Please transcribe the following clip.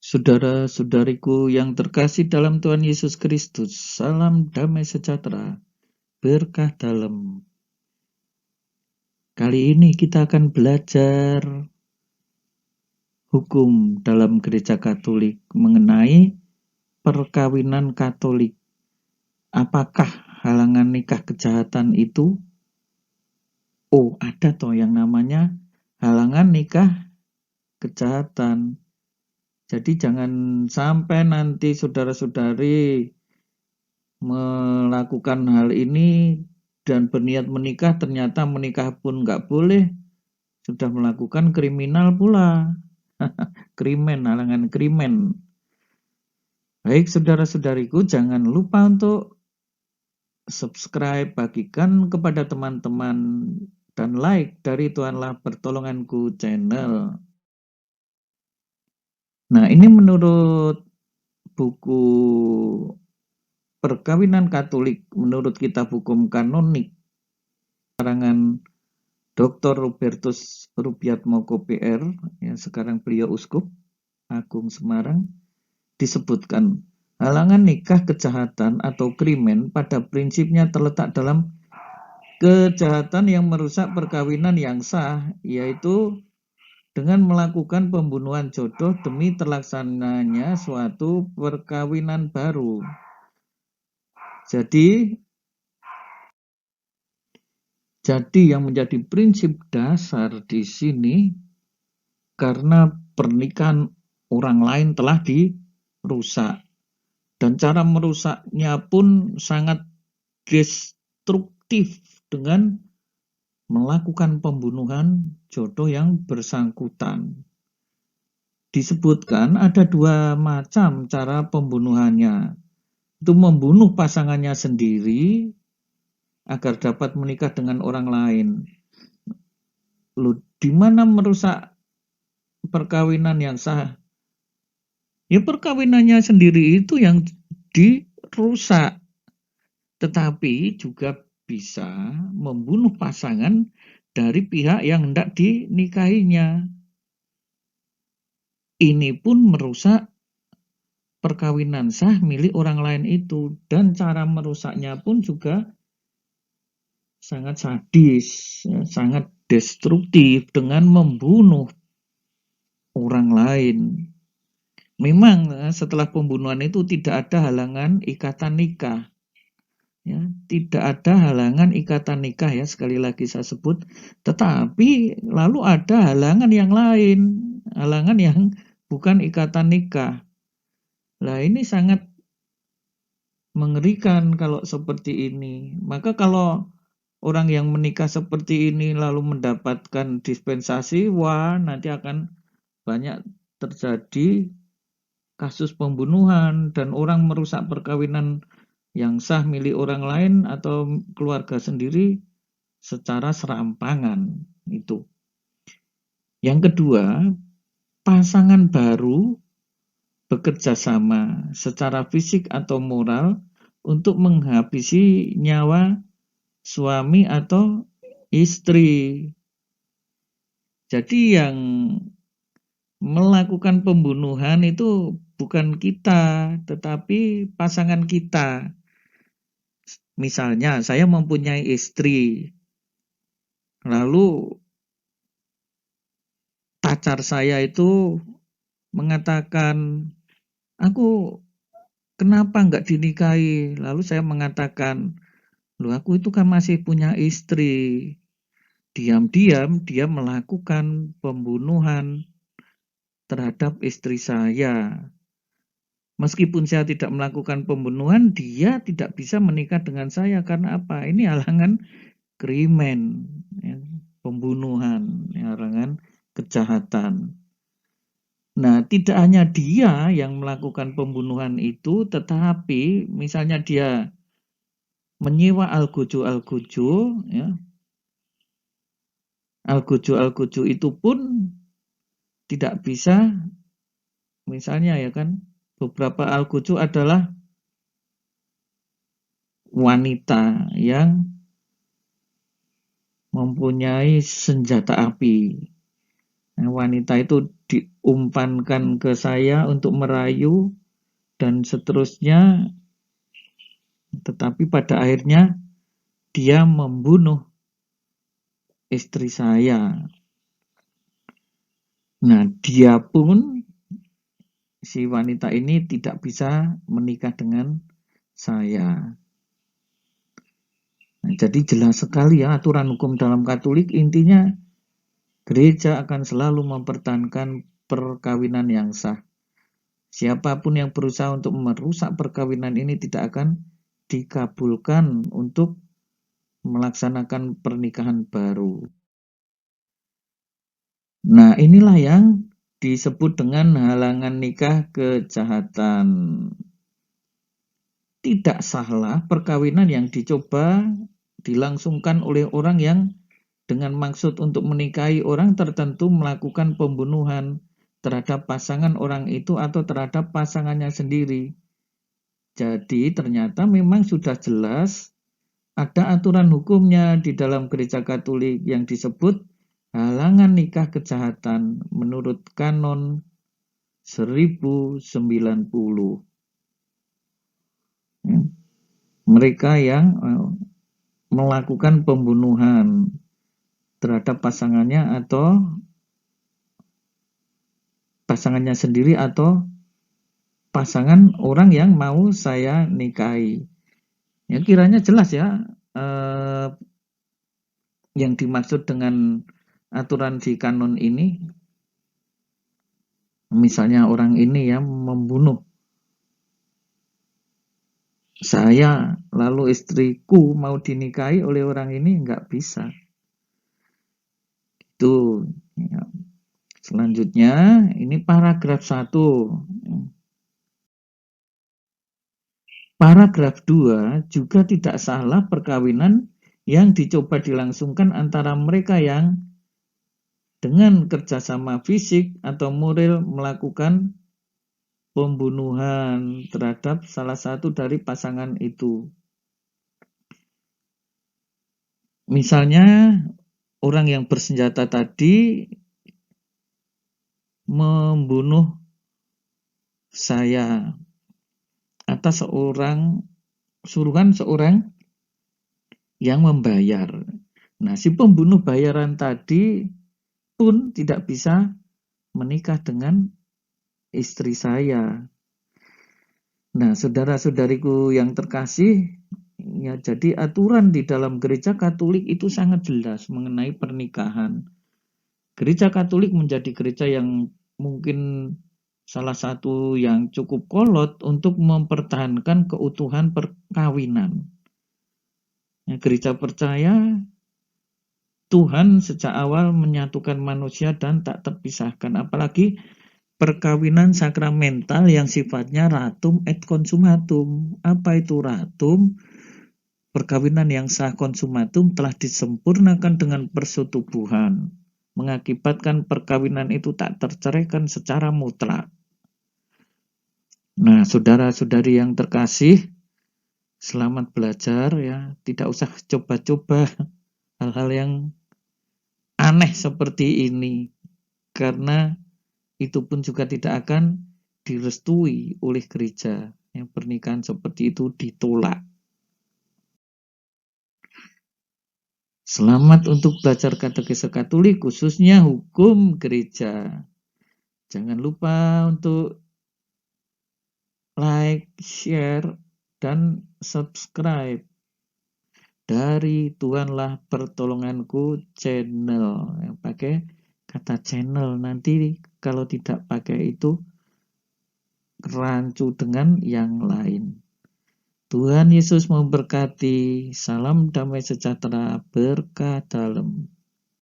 Saudara-saudariku yang terkasih dalam Tuhan Yesus Kristus, salam damai sejahtera, berkah dalam. Kali ini kita akan belajar hukum dalam gereja Katolik mengenai perkawinan Katolik. Apakah halangan nikah kejahatan itu? Oh, ada toh yang namanya halangan nikah kejahatan. Jadi jangan sampai nanti saudara-saudari melakukan hal ini dan berniat menikah, ternyata menikah pun nggak boleh, sudah melakukan kriminal pula. Krimen, halangan krimen. Baik saudara-saudariku, jangan lupa untuk subscribe, bagikan kepada teman-teman, dan like dari Tuhanlah Pertolonganku channel. Nah, ini menurut buku Perkawinan Katolik menurut Kitab Hukum Kanonik karangan Dr. Robertus Rubiatmoko PR, yang sekarang beliau Uskup Agung Semarang, disebutkan halangan nikah kejahatan atau krimen pada prinsipnya terletak dalam kejahatan yang merusak perkawinan yang sah, yaitu dengan melakukan pembunuhan jodoh demi terlaksananya suatu perkawinan baru. Jadi yang menjadi prinsip dasar di sini, karena pernikahan orang lain telah dirusak, dan cara merusaknya pun sangat destruktif dengan melakukan pembunuhan jodoh yang bersangkutan. Disebutkan ada dua macam cara pembunuhannya. Itu membunuh pasangannya sendiri agar dapat menikah dengan orang lain. Loh, di mana merusak perkawinan yang sah? Ya perkawinannya sendiri itu yang dirusak. Tetapi juga bisa membunuh pasangan dari pihak yang hendak dinikahinya. Ini pun merusak perkawinan sah milik orang lain itu, dan cara merusaknya pun juga sangat sadis, sangat destruktif dengan membunuh orang lain. Memang setelah pembunuhan itu tidak ada halangan ikatan nikah. Ya, tidak ada halangan ikatan nikah, ya, sekali lagi saya sebut, tetapi lalu ada halangan yang lain, halangan yang bukan ikatan nikah. Nah, ini sangat mengerikan kalau seperti ini. Maka kalau orang yang menikah seperti ini lalu mendapatkan dispensasi, wah, nanti akan banyak terjadi kasus pembunuhan dan orang merusak perkawinan yang sah milik orang lain atau keluarga sendiri secara serampangan itu. Yang kedua, pasangan baru bekerja sama secara fisik atau moral untuk menghabisi nyawa suami atau istri. Jadi yang melakukan pembunuhan itu bukan kita, tetapi pasangan kita. Misalnya saya mempunyai istri, lalu pacar saya itu mengatakan, aku kenapa nggak dinikahi? Lalu saya mengatakan, loh, aku itu kan masih punya istri. Diam-diam dia melakukan pembunuhan terhadap istri saya. Meskipun saya tidak melakukan pembunuhan, dia tidak bisa menikah dengan saya. Karena apa? Ini halangan krimen, ya, pembunuhan, ya, halangan kejahatan. Nah, tidak hanya dia yang melakukan pembunuhan itu, tetapi misalnya dia menyewa algojo-algojo, ya, algojo-algojo itu pun tidak bisa, misalnya ya kan, beberapa algojo adalah wanita yang mempunyai senjata api. Wanita itu diumpankan ke saya untuk merayu dan seterusnya, tetapi pada akhirnya dia membunuh istri saya. Nah, dia pun, si wanita ini tidak bisa menikah dengan saya. Nah, jadi jelas sekali ya aturan hukum dalam Katolik, intinya gereja akan selalu mempertahankan perkawinan yang sah. Siapapun yang berusaha untuk merusak perkawinan ini tidak akan dikabulkan untuk melaksanakan pernikahan baru. Nah, inilah yang disebut dengan halangan nikah kejahatan. Tidak sahlah perkawinan yang dicoba dilangsungkan oleh orang yang dengan maksud untuk menikahi orang tertentu melakukan pembunuhan terhadap pasangan orang itu atau terhadap pasangannya sendiri. Jadi ternyata memang sudah jelas ada aturan hukumnya di dalam gereja Katolik yang disebut halangan nikah kejahatan menurut kanon 1090. Mereka yang melakukan pembunuhan terhadap pasangannya atau pasangannya sendiri atau pasangan orang yang mau saya nikahi. Ya, kiranya jelas ya yang dimaksud dengan aturan di kanon ini. Misalnya orang ini ya membunuh saya, lalu istriku mau dinikahi oleh orang ini, nggak bisa. Itu ya. Selanjutnya ini paragraf 1. Paragraf 2, juga tidak salah perkawinan yang dicoba dilangsungkan antara mereka yang dengan kerjasama fisik atau moral melakukan pembunuhan terhadap salah satu dari pasangan itu. Misalnya orang yang bersenjata tadi membunuh saya atas suruhan seorang yang membayar. Nah, si pembunuh bayaran tadi pun tidak bisa menikah dengan istri saya. Nah, saudara-saudariku yang terkasih, ya jadi aturan di dalam gereja Katolik itu sangat jelas mengenai pernikahan. Gereja Katolik menjadi gereja yang mungkin salah satu yang cukup kolot untuk mempertahankan keutuhan perkawinan. Ya, gereja percaya Tuhan sejak awal menyatukan manusia dan tak terpisahkan, apalagi perkawinan sakramental yang sifatnya ratum et consumatum. Apa itu ratum? Perkawinan yang sah consumatum telah disempurnakan dengan persetubuhan, mengakibatkan perkawinan itu tak terceraikan secara mutlak. Nah, saudara-saudari yang terkasih, selamat belajar ya, tidak usah coba-coba hal-hal yang aneh seperti ini, karena itu pun juga tidak akan direstui oleh gereja. Yang pernikahan seperti itu ditolak. Selamat untuk belajar katekese Katolik, khususnya hukum gereja. Jangan lupa untuk like, share, dan subscribe dari Tuhanlah Pertolonganku channel. Yang pakai kata channel, nanti kalau tidak pakai itu rancu dengan yang lain. Tuhan Yesus memberkati. Salam damai sejahtera, berkah dalam.